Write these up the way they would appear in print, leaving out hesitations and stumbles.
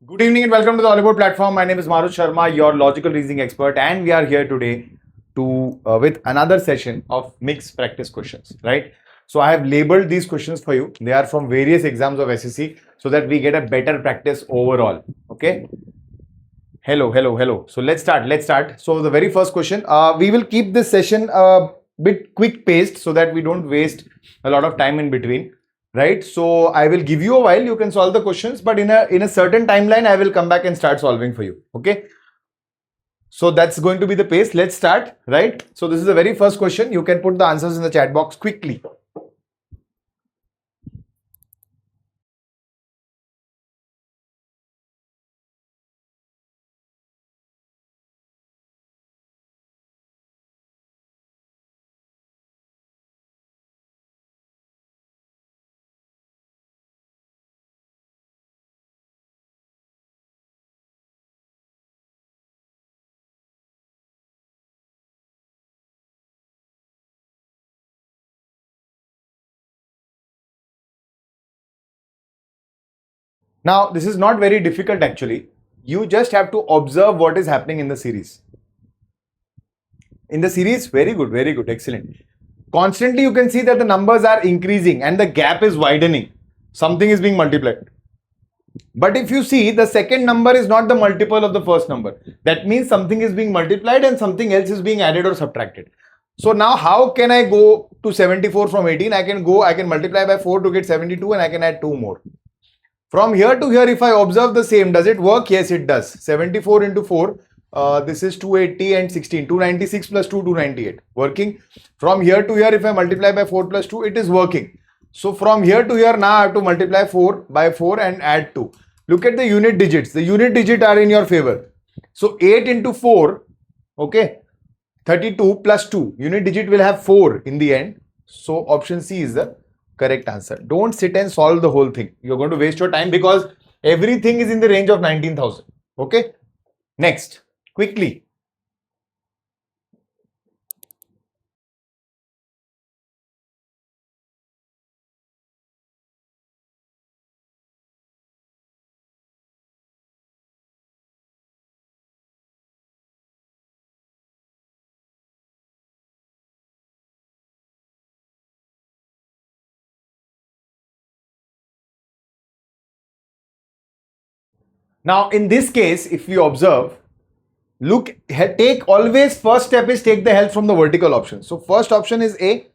Good evening and welcome to the Oliveboard platform. My name is Marut Sharma, your logical reasoning expert, and we are here today to with another session of mixed practice questions, right? So I have labeled these questions for you. They are from various exams of SSC so that we get a better practice overall. Okay. Hello. So let's start. So the very first question, we will keep this session a bit quick paced so that we don't waste a lot of time in between. Right, so I will give you a while, you can solve the questions, but in a certain timeline, I will come back and start solving for you. Okay, so that's going to be the pace. Let's start. Right, so this is the very first question. You can put the answers in the chat box quickly. Now, this is not very difficult actually. You just have to observe what is happening in the series. In the series, very good, excellent. Constantly, you can see that the numbers are increasing and the gap is widening. Something is being multiplied. But if you see, the second number is not the multiple of the first number. That means something is being multiplied and something else is being added or subtracted. So now how can I go to 74 from 18? I can multiply by 4 to get 72 and I can add 2 more. From here to here, if I observe the same, does it work? Yes, it does. 74 into 4, this is 280 and 16. 296 plus 2, 298. Working. From here to here, if I multiply by 4 plus 2, it is working. So from here to here, now I have to multiply 4 by 4 and add 2. Look at the unit digits. The unit digit are in your favor. So 8 into 4, okay, 32 plus 2. Unit digit will have 4 in the end. So option C is the correct answer. Don't sit and solve the whole thing. You're going to waste your time because everything is in the range of 19,000. Okay. Next, quickly. Now, in this case, if we observe, look, take always first step is take the help from the vertical option. So first option is A.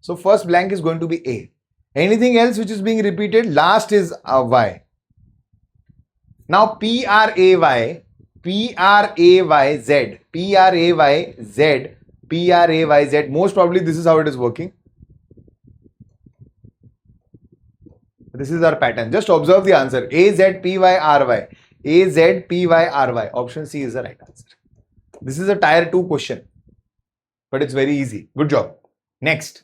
So first blank is going to be A. Anything else which is being repeated, last is Y. Now P-R-A-Y, P-R-A-Y-Z, P-R-A-Y-Z, P-R-A-Y-Z. Most probably this is how it is working. This is our pattern. Just observe the answer. A-Z-P-Y-R-Y. A-Z-P-Y-R-Y. Option C is the right answer. This is a tier 2 question, but it's very easy. Good job. Next.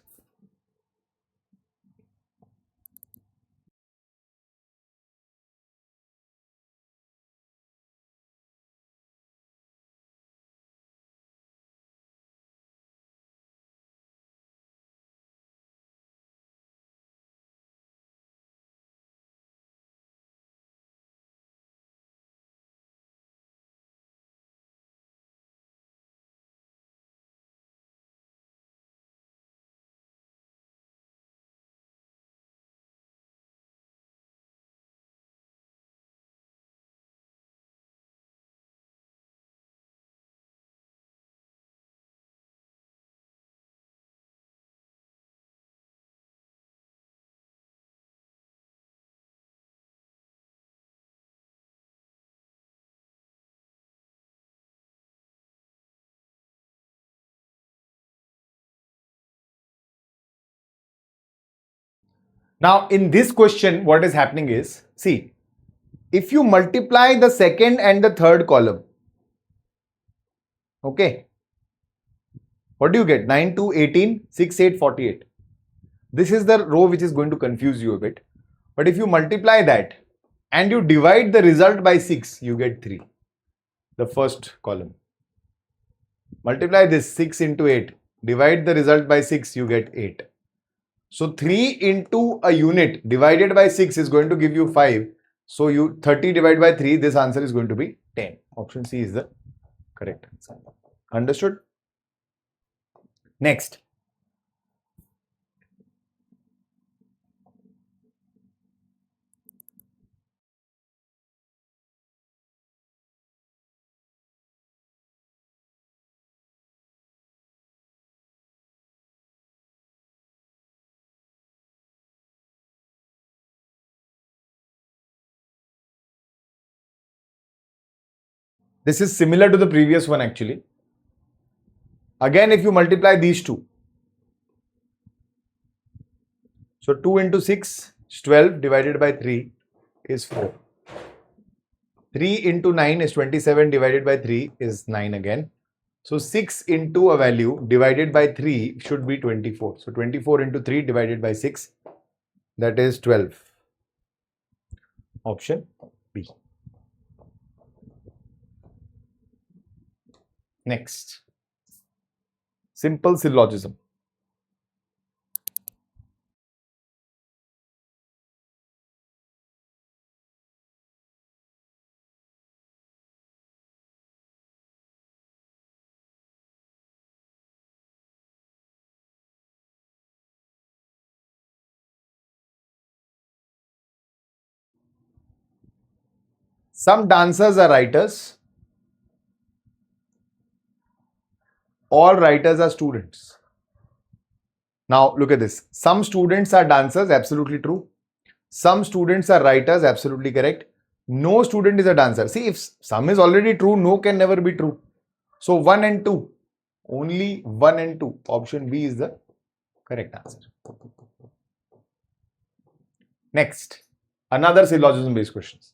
Now, in this question, what is happening is, see, if you multiply the second and the third column, okay, what do you get? 9, 2, 18, 6, 8, 48. This is the row which is going to confuse you a bit. But if you multiply that and you divide the result by 6, you get 3. The first column. Multiply this 6 into 8. Divide the result by 6, you get 8. So 3 into a unit divided by 6 is going to give you 5. So you 30 divided by 3, this answer is going to be 10. Option C is the correct answer. Understood? Next. This is similar to the previous one actually. Again, if you multiply these two, so 2 into 6 is 12 divided by 3 is 4. 3 into 9 is 27 divided by 3 is 9 again. So 6 into a value divided by 3 should be 24. So 24 into 3 divided by 6, that is 12. Option B. Next. Simple syllogism. Some dancers are writers. All writers are students. Now look at this. Some students are dancers, absolutely true. Some students are writers, absolutely correct. No student is a dancer. See, if some is already true, no can never be true. So 1 and 2. Only 1 and 2. Option B is the correct answer. Next. Another syllogism based questions.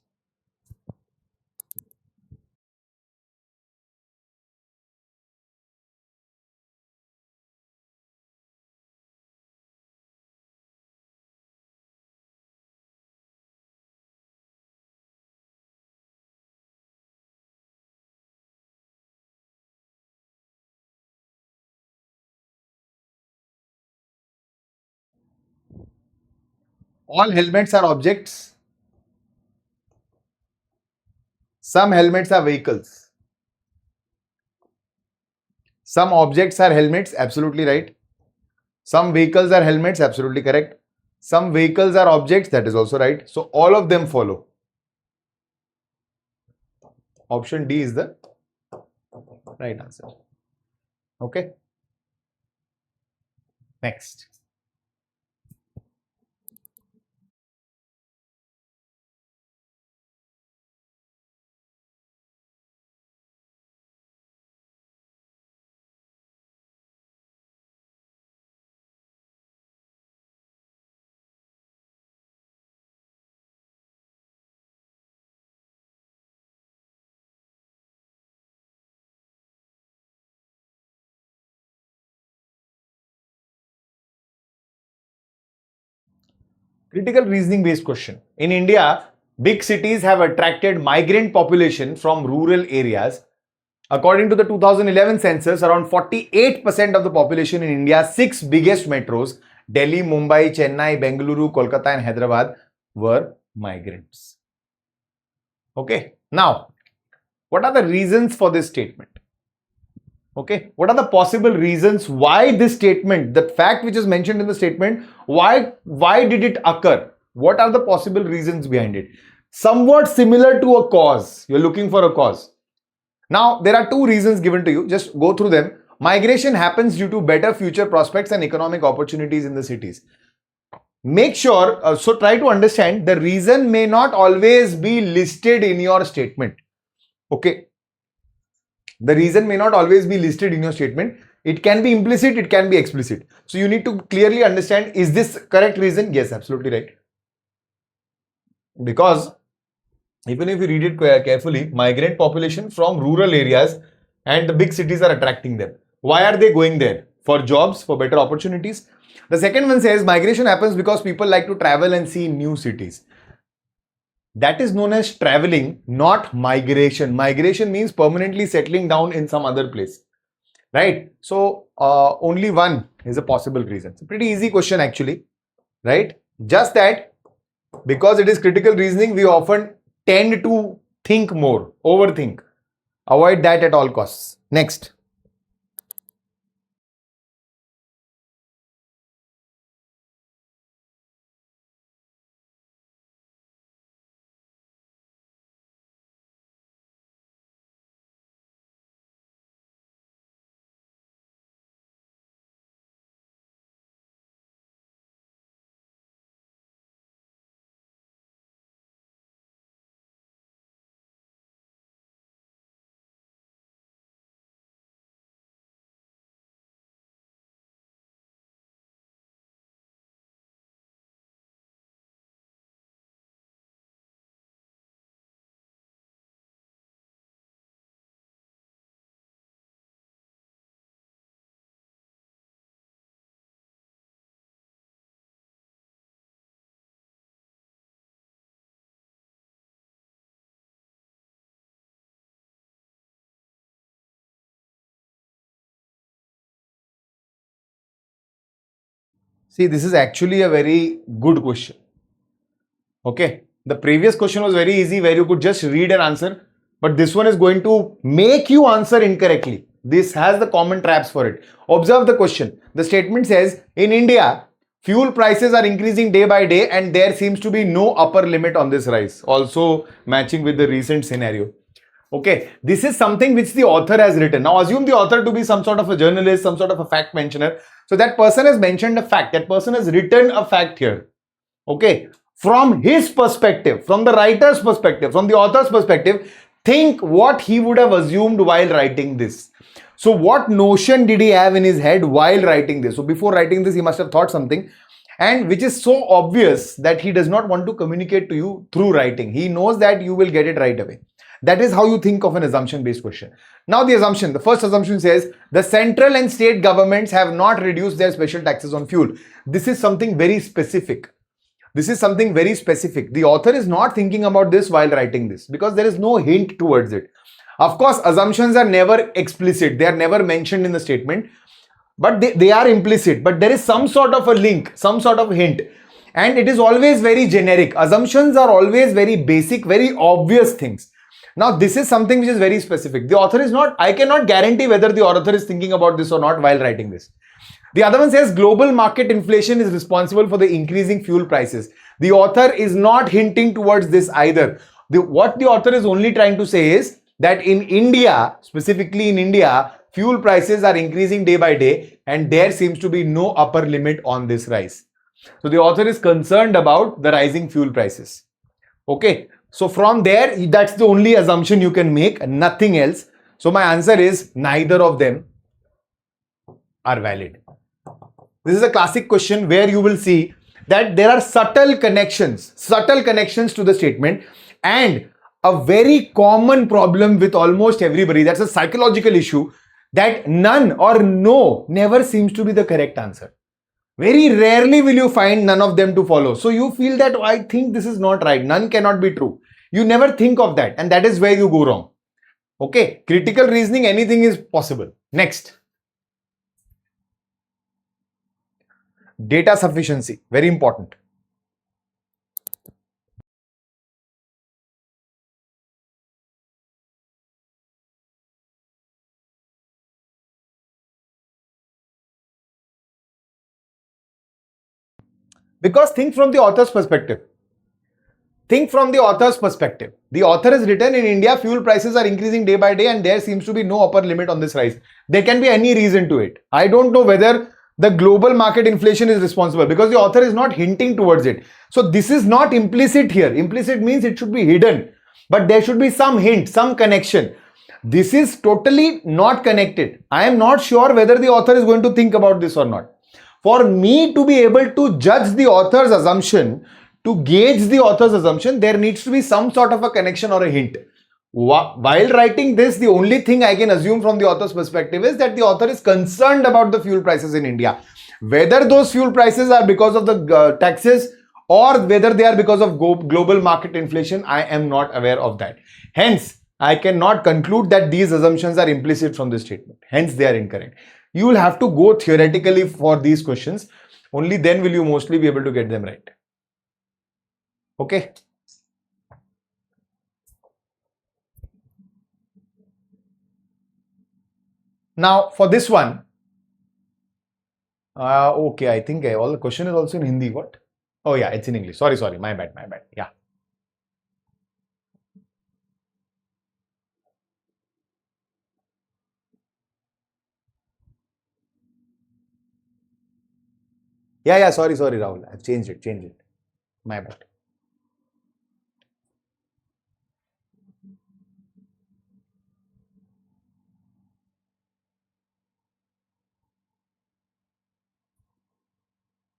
All helmets are objects. Some helmets are vehicles. Some objects are helmets, absolutely right. Some vehicles are helmets, absolutely correct. Some vehicles are objects, that is also right. So all of them follow. Option D is the right answer. Okay. Next. Critical reasoning based question. In India, big cities have attracted migrant population from rural areas. According to the 2011 census, around 48% of the population in India's 6 biggest metros, Delhi, Mumbai, Chennai, Bengaluru, Kolkata and Hyderabad, were migrants. Okay. Now, what are the reasons for this statement? Okay, what are the possible reasons why this statement, the fact which is mentioned in the statement, why did it occur? What are the possible reasons behind it? Somewhat similar to a cause. You're looking for a cause. Now, there are two reasons given to you. Just go through them. Migration happens due to better future prospects and economic opportunities in the cities. Make sure, so try to understand the reason may not always be listed in your statement. Okay. The reason may not always be listed in your statement. It can be implicit, it can be explicit. So you need to clearly understand, is this correct reason? Yes, absolutely right. Because even if you read it carefully, migrant population from rural areas and the big cities are attracting them. Why are they going there? For jobs, for better opportunities. The second one says migration happens because people like to travel and see new cities. That is known as traveling, not migration. Migration means permanently settling down in some other place, right? So only one is a possible reason. It's a pretty easy question actually, right? Just that Because it is critical reasoning, we often tend to think more, overthink. Avoid that at all costs. Next. See, this is actually a very good question. Okay. The previous question was very easy where you could just read and answer. But this one is going to make you answer incorrectly. This has the common traps for it. Observe the question. The statement says, in India, fuel prices are increasing day by day and there seems to be no upper limit on this rise. Also matching with the recent scenario. Okay, this is something which the author has written. Now assume the author to be some sort of a journalist, some sort of a fact mentioner. So that person has mentioned a fact. That person has written a fact here. Okay, from his perspective, from the writer's perspective, from the author's perspective, think what he would have assumed while writing this. So what notion did he have in his head while writing this? So before writing this, he must have thought something, and which is so obvious that he does not want to communicate to you through writing. He knows that you will get it right away. That is how you think of an assumption-based question. Now the assumption, the first assumption says, the central and state governments have not reduced their special taxes on fuel. This is something very specific. This is something very specific. The author is not thinking about this while writing this because there is no hint towards it. Of course, assumptions are never explicit. They are never mentioned in the statement, but they are implicit. But there is some sort of a link, some sort of hint. And it is always very generic. Assumptions are always very basic, very obvious things. Now, this is something which is very specific. The author is not, I cannot guarantee whether the author is thinking about this or not while writing this. The other one says global market inflation is responsible for the increasing fuel prices. The author is not hinting towards this either. What the author is only trying to say is that in India, specifically in India, fuel prices are increasing day by day and there seems to be no upper limit on this rise. So the author is concerned about the rising fuel prices. Okay. So from there, that's the only assumption you can make, nothing else. So my answer is neither of them are valid. This is a classic question where you will see that there are subtle connections to the statement, and a very common problem with almost everybody, that's a psychological issue, that none or no never seems to be the correct answer. Very rarely will you find none of them to follow. So you feel that, oh, I think this is not right. None cannot be true. You never think of that, and that is where you go wrong. Okay, critical reasoning, anything is possible. Next. Data sufficiency, very important. Because think from the author's perspective. Think from the author's perspective. The author has written, in India, fuel prices are increasing day by day and there seems to be no upper limit on this rise. There can be any reason to it. I don't know whether the global market inflation is responsible because the author is not hinting towards it. So this is not implicit here. Implicit means it should be hidden, but there should be some hint, some connection. This is totally not connected. I am not sure whether the author is going to think about this or not. For me to be able to judge the author's assumption, to gauge the author's assumption, there needs to be some sort of a connection or a hint. While writing this, the only thing I can assume from the author's perspective is that the author is concerned about the fuel prices in India. Whether those fuel prices are because of the taxes or whether they are because of global market inflation, I am not aware of that. Hence, I cannot conclude that these assumptions are implicit from this statement. Hence, they are incorrect. You will have to go theoretically for these questions. Only then will you mostly be able to get them right. Okay. Now for this one, okay, I think all the question is also in Hindi. What? Oh yeah, it's in English. Sorry, my bad. Yeah. Yeah, sorry, Rahul. I've changed it. My bad.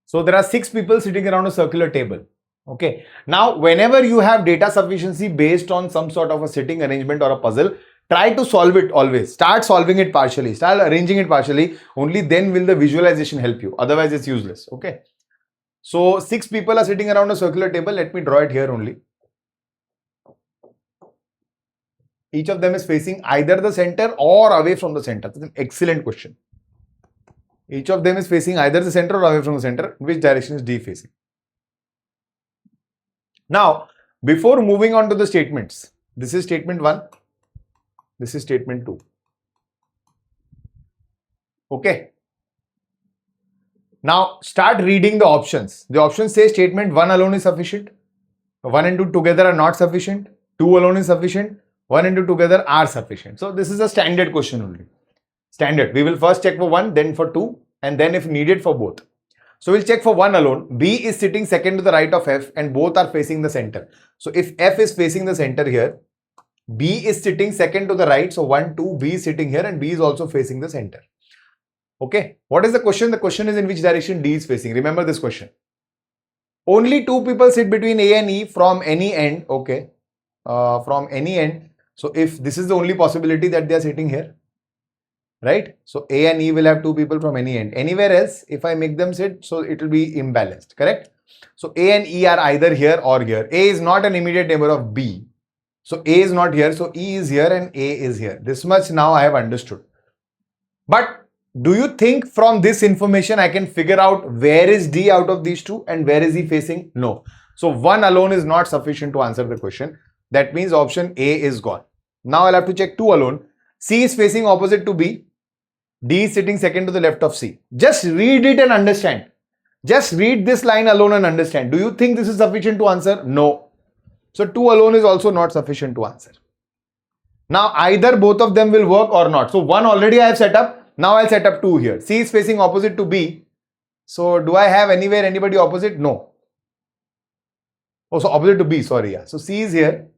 So there are 6 people sitting around a circular table. Okay. Now, whenever you have data sufficiency based on some sort of a sitting arrangement or a puzzle, try to solve it always. Start solving it partially. Start arranging it partially. Only then will the visualization help you. Otherwise, it's useless. Okay. So 6 people are sitting around a circular table. Let me draw it here only. Each of them is facing either the center or away from the center. That's an excellent question. Each of them is facing either the center or away from the center. Which direction is D facing? Now, before moving on to the statements, this is statement 1. This is statement 2. Okay. Now, start reading the options. The options say statement 1 alone is sufficient. 1 and 2 together are not sufficient. 2 alone is sufficient. 1 and 2 together are sufficient. So, this is a standard question only. Standard. We will first check for 1, then for 2, and then if needed for both. So, we'll check for 1 alone. B is sitting second to the right of F and both are facing the center. So, if F is facing the center here, B is sitting second to the right. So, 1, 2, B is sitting here and B is also facing the center. Okay. What is the question? The question is in which direction D is facing. Remember this question. Only 2 people sit between A and E from any end. Okay. From any end. So, if this is the only possibility that they are sitting here. Right? So, A and E will have 2 people from any end. Anywhere else, if I make them sit, so it will be imbalanced. Correct? So, A and E are either here or here. A is not an immediate neighbor of B. So, A is not here. So, E is here and A is here. This much now I have understood. But do you think from this information I can figure out where is D out of these 2 and where is he facing? No. So, 1 alone is not sufficient to answer the question. That means option A is gone. Now, I'll have to check 2 alone. C is facing opposite to B. D is sitting second to the left of C. Just read it and understand. Just read this line alone and understand. Do you think this is sufficient to answer? No. So, 2 alone is also not sufficient to answer. Now, either both of them will work or not. So, 1 already I have set up. Now, I'll set up 2 here. C is facing opposite to B. So, do I have anywhere anybody opposite? No. Oh, so opposite to B, sorry. Yeah. So, C is here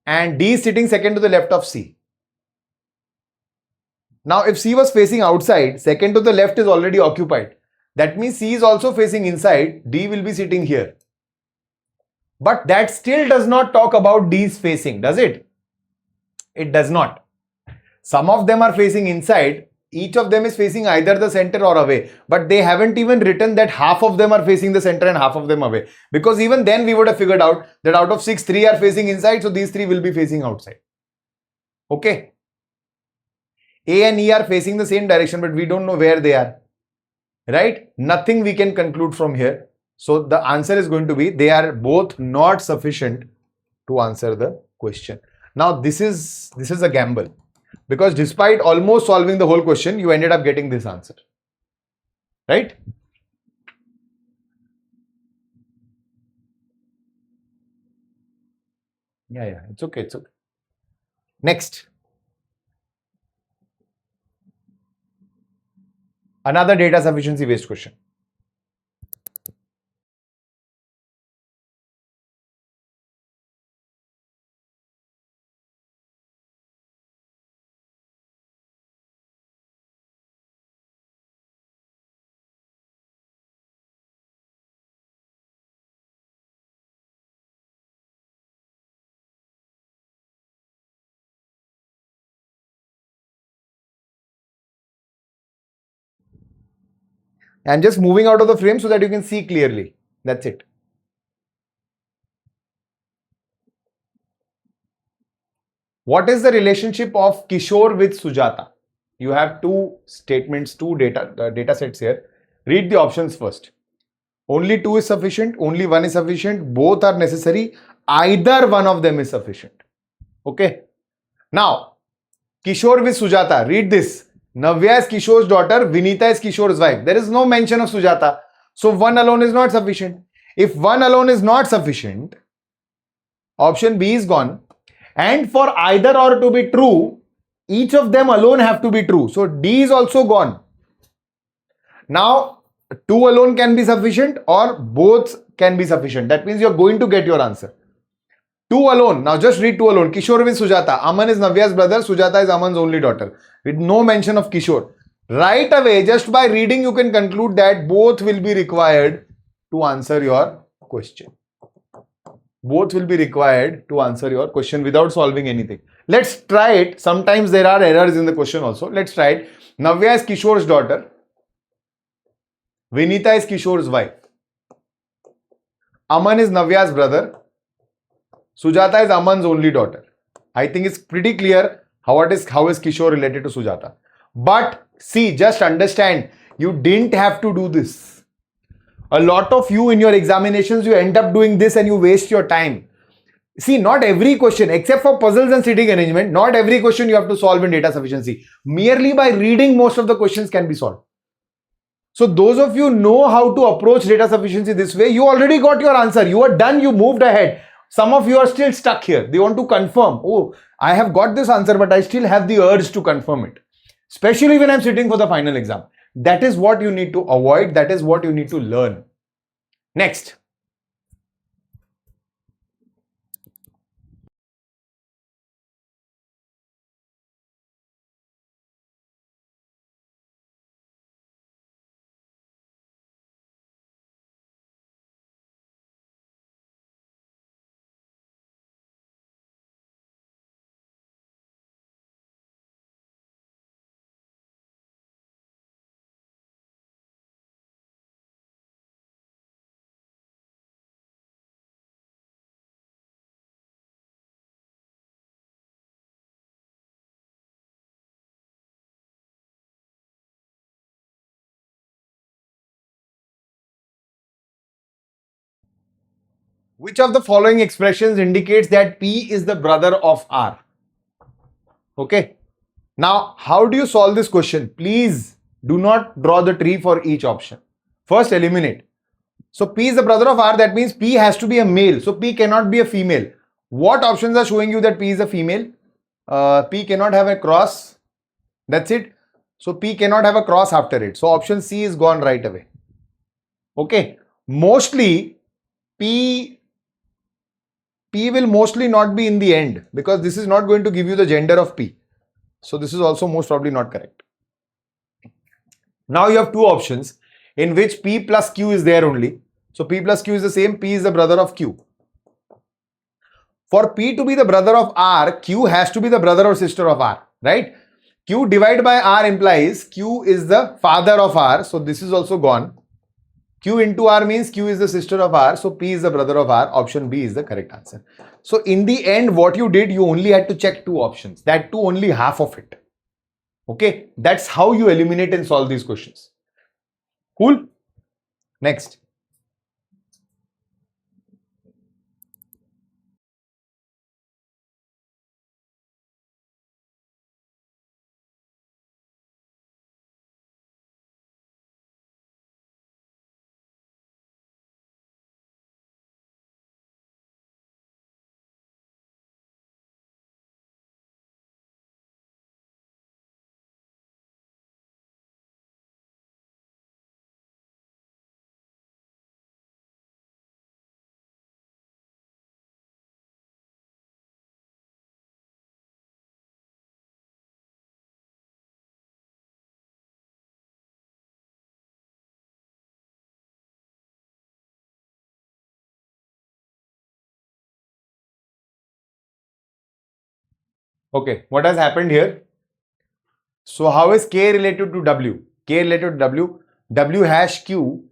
and D is sitting second to the left of C. Now, if C was facing outside, second to the left is already occupied. That means C is also facing inside. D will be sitting here. But that still does not talk about D's facing, does it? It does not. Some of them are facing inside. Each of them is facing either the center or away. But they haven't even written that half of them are facing the center and half of them away. Because even then we would have figured out that out of 6, 3 are facing inside. So, these 3 will be facing outside. Okay. A and E are facing the same direction, but we don't know where they are. Right? Nothing we can conclude from here. So, the answer is going to be they are both not sufficient to answer the question. Now, this is a gamble. Because despite almost solving the whole question, you ended up getting this answer. Right? Yeah, it's okay. Next. Another data sufficiency based question. I'm just moving out of the frame so that you can see clearly. That's it. What is the relationship of Kishore with Sujata? You have 2 statements, 2 data sets here. Read the options first. Only 2 is sufficient, only 1 is sufficient, both are necessary, either one of them is sufficient. Okay. Now, Kishore with Sujata, read this. Navya is Kishore's daughter, Vinita is Kishore's wife. There is no mention of Sujata. So 1 alone is not sufficient. If 1 alone is not sufficient, option B is gone. And for either or to be true, each of them alone have to be true. So D is also gone. Now, 2 alone can be sufficient or both can be sufficient. That means you're going to get your answer. 2 alone. Now just read 2 alone. Kishore with Sujata. Aman is Navya's brother. Sujata is Aman's only daughter. With no mention of Kishore. Right away, just by reading, you can conclude that both will be required to answer your question. Both will be required to answer your question without solving anything. Let's try it. Sometimes there are errors in the question also. Let's try it. Navya is Kishore's daughter. Vinita is Kishore's wife. Aman is Navya's brother. Sujata is Aman's only daughter. I think it's pretty clear how is Kishore related to Sujata. But see, just understand, you didn't have to do this. A lot of you in your examinations, you end up doing this and you waste your time. See, not every question, except for puzzles and sitting arrangement, not every question you have to solve in data sufficiency. Merely by reading, most of the questions can be solved. So those of you know how to approach data sufficiency this way, you already got your answer. You are done, you moved ahead. Some of you are still stuck here. They want to confirm. Oh, I have got this answer, but I still have the urge to confirm it. Especially when I'm sitting for the final exam. That is what you need to avoid. That is what you need to learn. Next. Which of the following expressions indicates that P is the brother of R? Okay. Now, how do you solve this question? Please do not draw the tree for each option. First, eliminate. So, P is the brother of R. That means P has to be a male. So, P cannot be a female. What options are showing you that P is a female? P cannot have a cross. That's it. So, P cannot have a cross after it. So, option C is gone right away. Okay. Mostly, P will mostly not be in the end because this is not going to give you the gender of P. So this is also most probably not correct. Now you have two options in which P plus Q is there only. So P plus Q is the same. P is the brother of Q. For P to be the brother of R, Q has to be the brother or sister of R, right? Q divided by R implies Q is the father of R. So this is also gone. Q into R means Q is the sister of R. So P is the brother of R. Option B is the correct answer. So in the end, what you did, you only had to check two options. That too, only half of it. Okay. That's how you eliminate and solve these questions. Cool. Next. Okay, what has happened here? So how is K related to W? K related to W. W hash Q.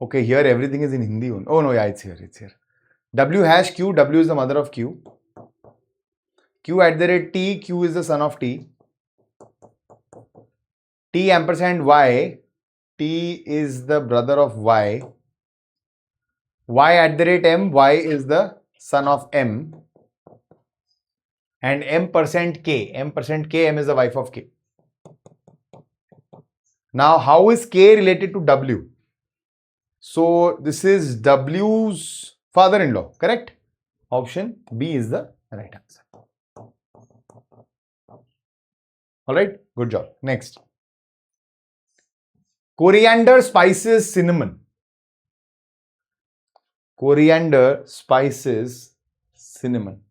Okay, here everything is in Hindi. Oh no, yeah, it's here. It's here. W hash Q. W is the mother of Q. Q at the rate T. Q is the son of T. T ampersand Y. T is the brother of Y. Y at the rate M, Y is the son of M. And M% K, M% K, M is the wife of K. Now, how is K related to W? So, this is W's father-in-law, correct? Option B is the right answer. Alright, good job. Next. Coriander, spices, cinnamon. Coriander, spices, cinnamon.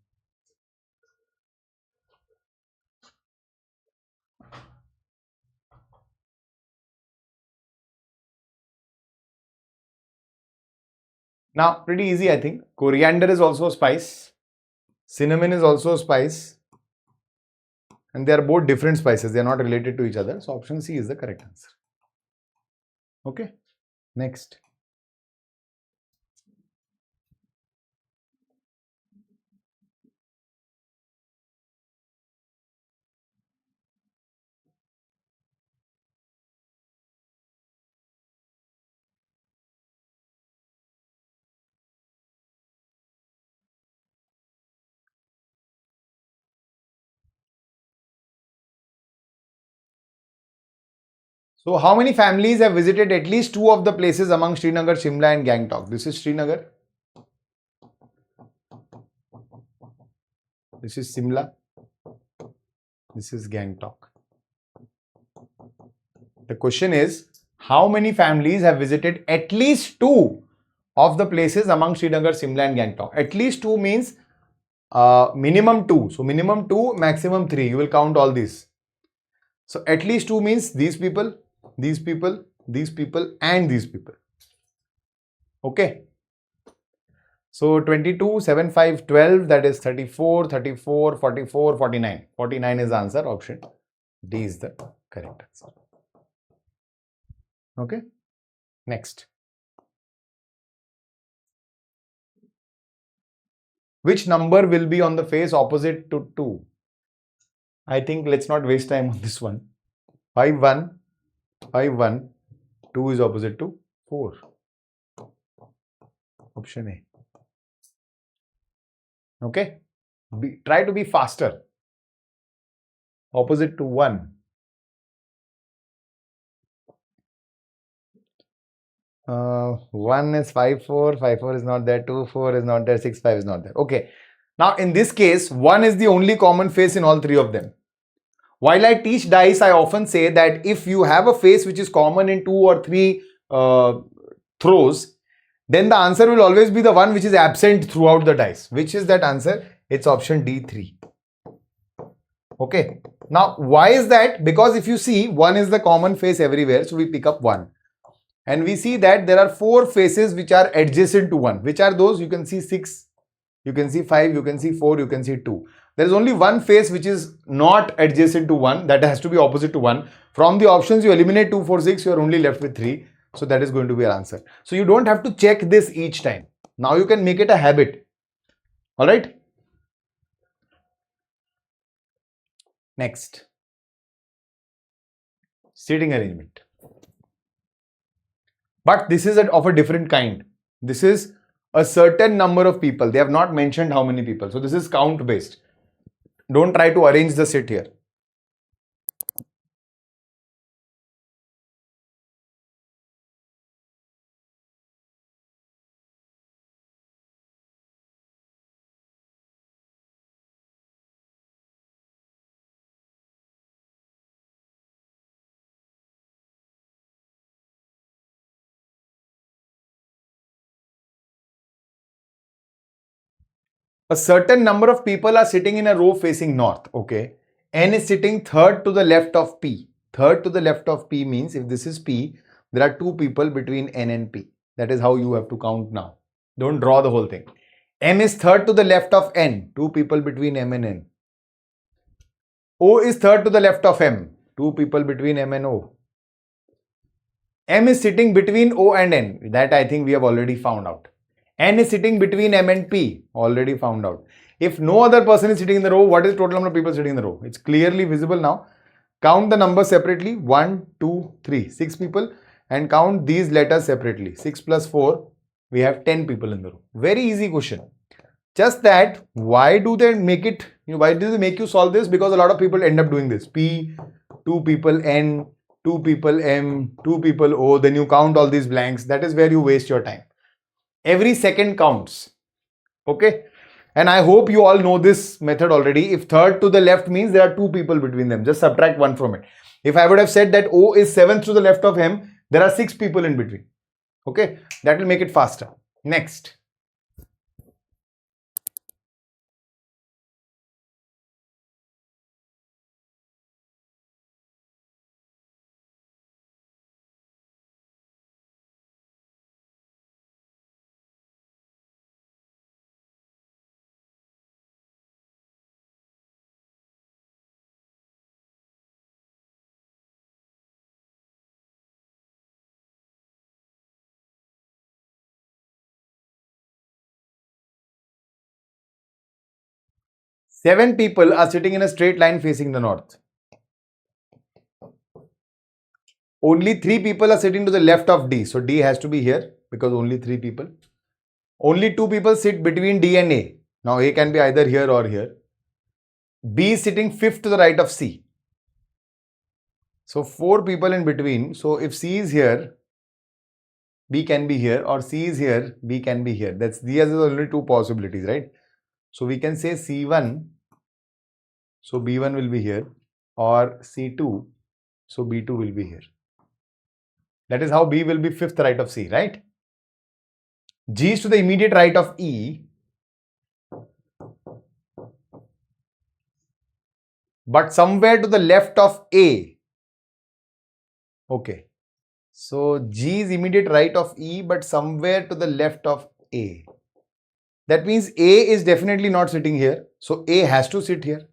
Now, pretty easy, I think. Coriander is also a spice. Cinnamon is also a spice. And they are both different spices. They are not related to each other. So, option C is the correct answer. Okay. Next. So, how many families have visited at least two of the places among Srinagar, Shimla and Gangtok? This is Srinagar. This is Shimla. This is Gangtok. The question is, how many families have visited at least two of the places among Srinagar, Shimla and Gangtok? At least two means minimum two. So, minimum two, maximum three. You will count all these. So, at least two means these people, these people, these people and these people. Okay. So, 22, 7, 5, 12, that is 34, 34, 44, 49. 49 is the answer. Option D is the correct answer. Okay. Next. Which number will be on the face opposite to 2? I think let's not waste time on this one. 5, 1, 5, 1, 2 is opposite to 4. Option A. Okay. Try to be faster. Opposite to 1. 1 is 5, 4, 5, 4 is not there, 2, 4 is not there, 6, 5 is not there. Okay. Now, in this case, 1 is the only common face in all three of them. While I teach dice, I often say that if you have a face which is common in 2 or 3 throws, then the answer will always be the one which is absent throughout the dice. Which is that answer? It's option D3. Okay. Now, why is that? Because if you see, 1 is the common face everywhere, so we pick up 1. And we see that there are 4 faces which are adjacent to 1. Which are those? You can see 6, you can see 5, you can see 4, you can see 2. There is only one face which is not adjacent to 1. That has to be opposite to 1. From the options, you eliminate 2, 4, 6. You are only left with 3. So that is going to be your answer. So you don't have to check this each time. Now you can make it a habit. Alright. Next. Seating arrangement. But this is of a different kind. This is a certain number of people. They have not mentioned how many people. So this is count based. Don't try to arrange the seat here. A certain number of people are sitting in a row facing north. Okay. N is sitting third to the left of P. Third to the left of P means if this is P, there are 2 people between N and P. That is how you have to count now. Don't draw the whole thing. M is third to the left of N. 2 people between M and N. O is third to the left of M. 2 people between M and O. M is sitting between O and N. That I think we have already found out. N is sitting between M and P. Already found out. If no other person is sitting in the row, what is the total number of people sitting in the row? It's clearly visible now. Count the numbers separately. 1, 2, 3. 6 people. and count these letters separately. 6 plus 4, we have 10 people in the room. Very easy question. Just that, why do they make it, why do they make you solve this? Because a lot of people end up doing this. P, 2 people N, 2 people M, 2 people O, then you count all these blanks. That is where you waste your time. Every second counts. Okay? And I hope you all know this method already. If third to the left means there are 2 people between them, just subtract 1 from it. If I would have said that O is 7th to the left of M, there are 6 people in between. Okay? That will make it faster. Next. Seven people are sitting in a straight line facing the north. Only 3 people are sitting to the left of D. So D has to be here because only 3 people. Only 2 people sit between D and A. Now A can be either here or here. B is sitting 5th to the right of C. So 4 people in between. So if C is here, B can be here, or C is here, B can be here. These are the only 2 possibilities, right? So we can say C1, so B1 will be here, or C2, so B2 will be here. That is how B will be 5th right of C, right? G is to the immediate right of E, but somewhere to the left of A. Okay. So G is immediate right of E, but somewhere to the left of A. That means A is definitely not sitting here. So A has to sit here.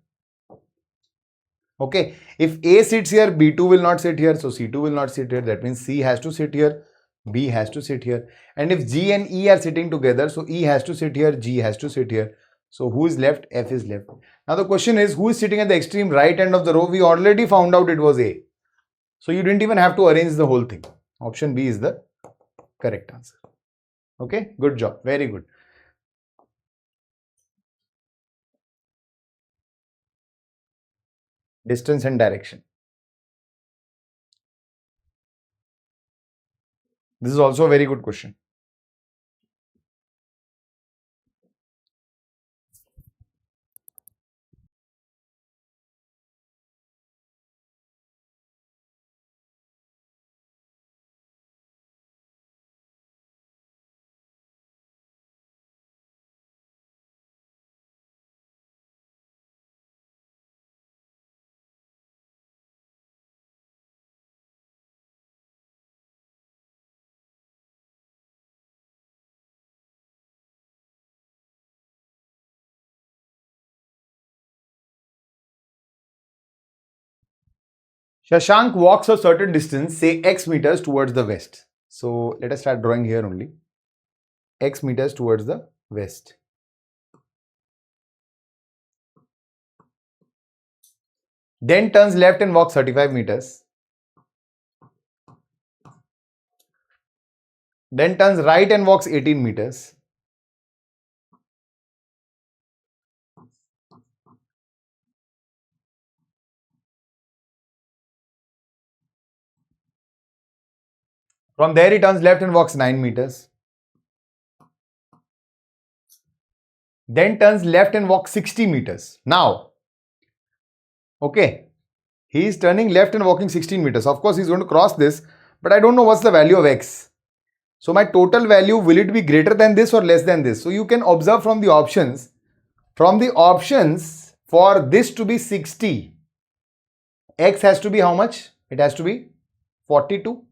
Okay. If A sits here, B2 will not sit here. So C2 will not sit here. That means C has to sit here. B has to sit here. And if G and E are sitting together, so E has to sit here. G has to sit here. So who is left? F is left. Now the question is, who is sitting at the extreme right end of the row? We already found out it was A. So you didn't even have to arrange the whole thing. Option B is the correct answer. Okay. Good job. Very good. Distance and direction. This is also a very good question. Shashank walks a certain distance, say X meters towards the west. So let us start drawing here only. X meters towards the west. Then turns left and walks 35 meters. Then turns right and walks 18 meters. From there he turns left and walks 9 meters. Then turns left and walks 60 meters. Now, okay, he is turning left and walking 16 meters. Of course, he's going to cross this, but I don't know what's the value of X. So my total value, will it be greater than this or less than this? So you can observe from the options. From the options, for this to be 60, X has to be how much? It has to be 42.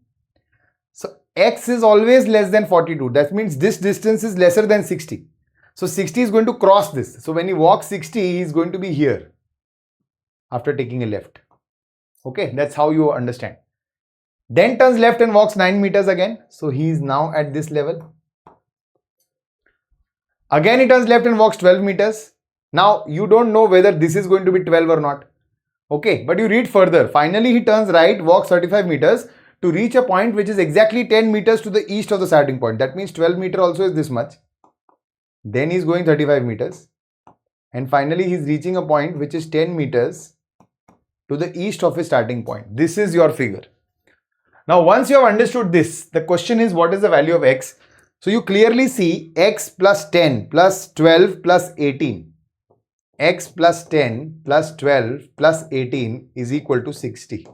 So X is always less than 42. That means this distance is lesser than 60. So 60 is going to cross this. So when he walks 60, he is going to be here after taking a left. Okay, that's how you understand. Then turns left and walks 9 meters again. So he is now at this level. Again he turns left and walks 12 meters. Now you don't know whether this is going to be 12 or not. Okay, but you read further. Finally he turns right, walks 35 meters to reach a point which is exactly 10 meters to the east of the starting point. That means 12 meter also is this much. Then he's going 35 meters. And finally, he's reaching a point which is 10 meters to the east of his starting point. This is your figure. Now, once you have understood this, the question is what is the value of x? So you clearly see x plus 10 plus 12 plus 18. X plus 10 plus 12 plus 18 is equal to 60.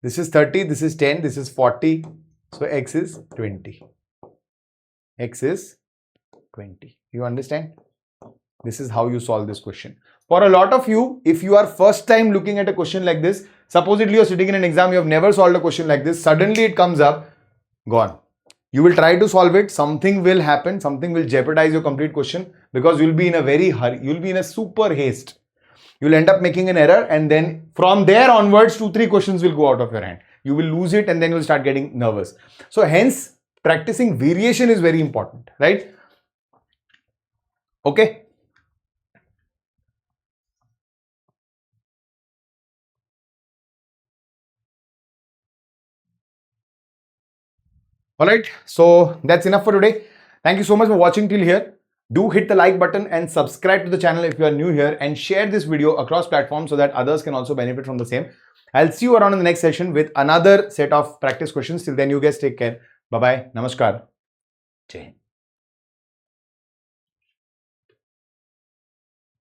This is 30, this is 10, this is 40. So x is 20. X is 20. You understand? This is how you solve this question. For a lot of you, if you are first time looking at a question like this, supposedly you are sitting in an exam, you have never solved a question like this, suddenly it comes up, gone. You will try to solve it, something will happen, something will jeopardize your complete question because you will be in a very hurry, you will be in a super haste. You will end up making an error and then from there onwards 2-3 questions will go out of your hand. You will lose it and then you will start getting nervous. So hence practicing variation is very important, right? Okay. Alright, so that's enough for today. Thank you so much for watching till here. Do hit the like button and subscribe to the channel if you are new here and share this video across platforms so that others can also benefit from the same. I'll see you around in the next session with another set of practice questions. Till then, you guys take care. Bye-bye. Namaskar. Jai Hind.